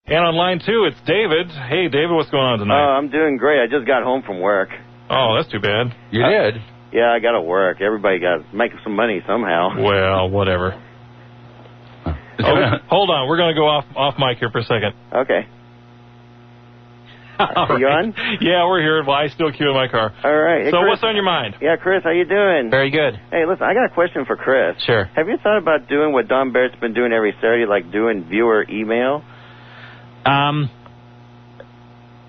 And on line 2, it's David. Hey, David, what's going on tonight? I'm doing great. I just got home from work. Oh, that's too bad. You did? Yeah, I got to work. Everybody got to make some money somehow. Well, whatever. Hold on. We're going to go off mic here for a second. Okay. Are you on? Yeah, we're here. Well, I still queue in my car. All right. Hey, so Chris, what's on your mind? Yeah, Chris, how you doing? Very good. Hey, listen, I got a question for Chris. Sure. Have you thought about doing what Don Barrett's been doing every Saturday, like doing viewer email?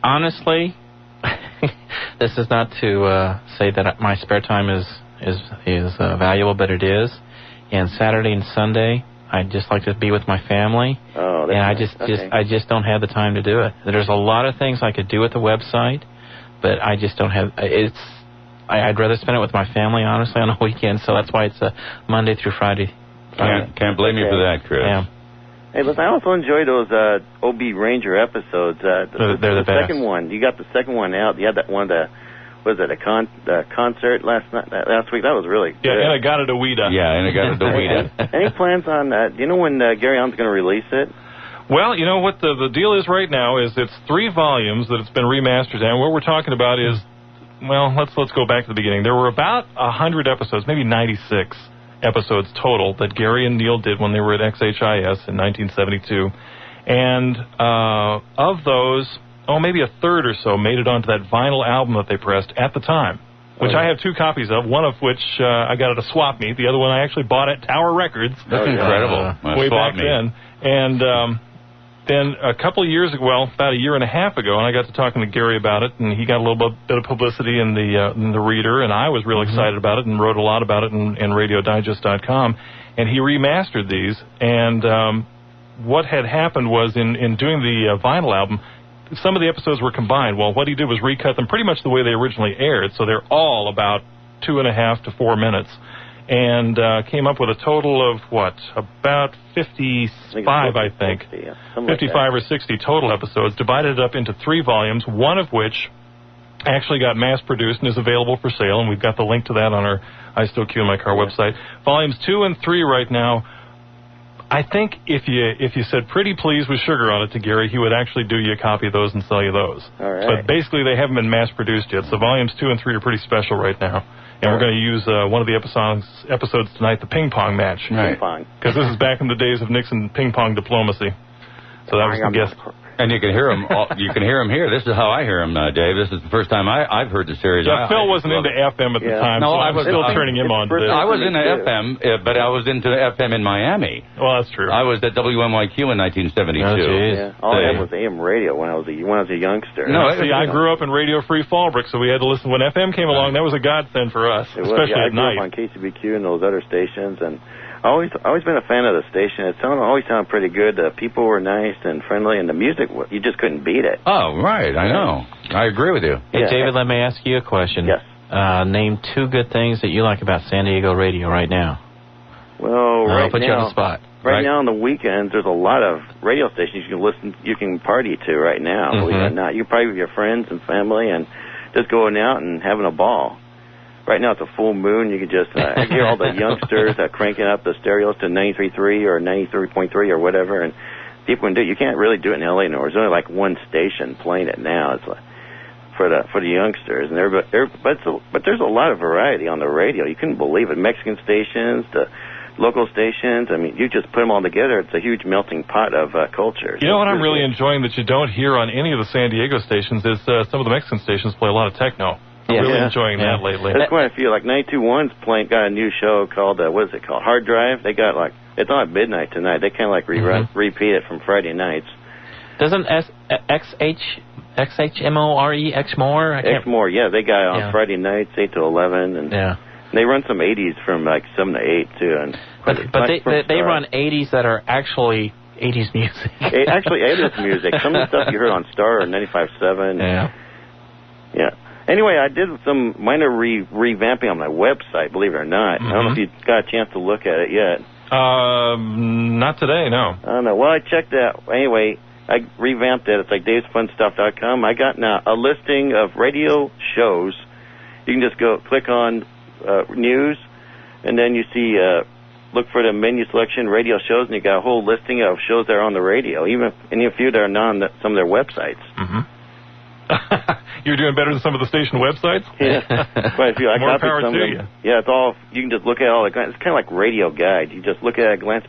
Honestly, this is not to say that my spare time is valuable, but it is. And Saturday and Sunday, I just like to be with my family. Oh, that's and I just don't have the time to do it. There's a lot of things I could do with the website, but I just don't have. I'd rather spend it with my family, honestly, on a weekend. So that's why it's a Monday through Friday. Can't blame you for that, Chris. Yeah. Hey, listen, I also enjoy those OB Ranger episodes. They're the best. Second one, you got the second one out. You had that one, a concert last week. That was really good. Yeah, In-A-Gadda-Da-Weeda. Yeah, In-A-Gadda-Da-Weeda. Any plans on that? Do you know when Gary Allen's going to release it? Well, you know what the deal is right now is it's 3 volumes that it's been remastered, and what we're talking about is, well, let's go back to the beginning. There were about 100 episodes, maybe 96 episodes total that Gary and Neil did when they were at XHIS in 1972, and of those, maybe a third or so made it onto that vinyl album that they pressed at the time, which I have 2 copies of, one of which I got at a swap meet, the other one I actually bought at Tower Records. That's incredible. Way back then. And then a couple of years ago, well, about a year and a half ago, and I got to talking to Gary about it, and he got a little bit of publicity in the Reader, and I was real excited about it and wrote a lot about it in RadioDigest.com, and he remastered these, and what had happened was in doing the vinyl album, some of the episodes were combined. Well, what he did was recut them pretty much the way they originally aired, so they're all about 2.5 to 4 minutes, and came up with a total of, about 55, I think. 55 or 60 total episodes, divided up into 3 volumes, one of which actually got mass-produced and is available for sale, and we've got the link to that on our I Still Queue in My Car website. Volumes 2 and 3 right now, I think if you said pretty please with sugar on it to Gary, he would actually do you a copy of those and sell you those. All right. But basically they haven't been mass-produced yet, so volumes 2 and 3 are pretty special right now. And we're going to use one of the episodes tonight, the ping pong match. Right. Ping pong. Because this is back in the days of Nixon ping pong diplomacy. So that was the guest. And you can hear him. You can hear him here. This is how I hear him, Dave. This is the first time I've heard the series. Yeah, Phil wasn't into FM at the time, so I was still turning him on to this. I was into FM, but I was into FM in Miami. Well, that's true. I was at WMYQ in 1972. Oh, yeah. All I had was AM radio when I was a youngster. No, see, I grew up in Radio Free Fallbrook, so we had to listen. When FM came along, that was a godsend for us, especially at night. I grew up on KCBQ and those other stations, and always been a fan of the station. It always sounded pretty good. People were nice and friendly, and the music, you just couldn't beat it. Oh, right. I know. I agree with you. Hey, David, let me ask you a question. Yes. Name 2 good things that you like about San Diego radio right now. Well, I'll put you on the spot. Right now on the weekends, there's a lot of radio stations you can party to right now. Believe it or not, you can party with your friends and family and just going out and having a ball. Right now it's a full moon. You can just hear all the youngsters cranking up the stereos to 93.3 or 93.3 or whatever, and people can do it. You can't really do it in L.A. anymore. There's only like one station playing it now. It's like for the youngsters, and but there's a lot of variety on the radio. You couldn't believe it. Mexican stations, the local stations. I mean, you just put them all together. It's a huge melting pot of culture. You know what I'm really enjoying that you don't hear on any of the San Diego stations is some of the Mexican stations play a lot of techno. I'm really enjoying that lately. That's quite a few. Like 92.1's got a new show called, what is it called? Hard Drive. They got it's on at midnight tonight. They kind of repeat it from Friday nights. Doesn't XHMORE, Xmore, yeah. They got it on Friday nights, 8 to 11. And they run some 80s from 7 to 8, too. And but they run 80s that are actually 80s music. Actually, 80s music. Some of the stuff you heard on Star or 95.7. Yeah. Anyway, I did some minor revamping on my website, believe it or not. I don't know if you got a chance to look at it yet. Not today, no. I don't know. Well, I checked that. Anyway, I revamped it. It's like davesfunstuff.com. I got now a listing of radio shows. You can just click on news, and then you see look for the menu selection, radio shows, and you got a whole listing of shows that are on the radio, even any few that are not on some of their websites. You're doing better than some of the station websites? Yeah, quite a few. I More copied power some to of you. them. Yeah, it's all, you can just look at all the, it's kind of like Radio Guide. You just look at it at a glance.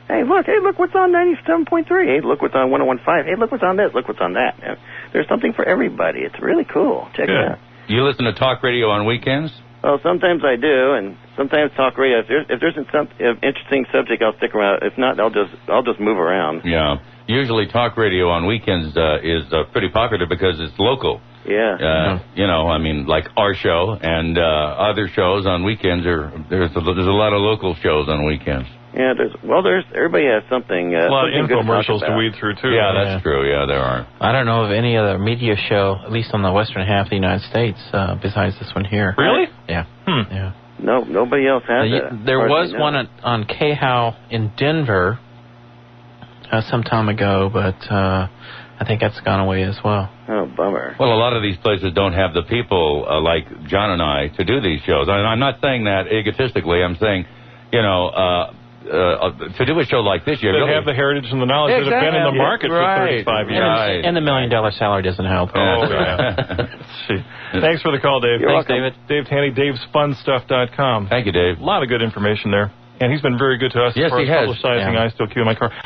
Hey, look what's on 97.3. Hey, look what's on 101.5. Hey, look what's on this. Look what's on that. And there's something for everybody. It's really cool. Check it out. You listen to talk radio on weekends? Well, sometimes I do, and sometimes talk radio. If there's an interesting subject, I'll stick around. If not, I'll just move around. Yeah. Usually talk radio on weekends is pretty popular because it's local. Yeah. You know, I mean, like our show and other shows on weekends. There's a lot of local shows on weekends. Yeah, everybody has something. A lot of something good to talk infomercials to about. weed through, too. Yeah, that's true. Yeah, there are. I don't know of any other media show, at least on the western half of the United States, besides this one here. Really? Yeah. Yeah. No, nobody else has it. There was one on KHOW in Denver some time ago, but I think that's gone away as well. Oh, bummer. Well, a lot of these places don't have the people like John and I to do these shows. I'm not saying that egotistically. I'm saying, you know, to do a show like this, you really have the heritage and the knowledge that have been in the market for 35 years. And the $1 million salary doesn't help. Oh, yeah. Thanks for the call, Dave. Thanks, David. Dave Tanny, davesfunstuff.com. Thank you, Dave. A lot of good information there. And he's been very good to us Yes, as far he as has. publicizing I Still Q in My Car.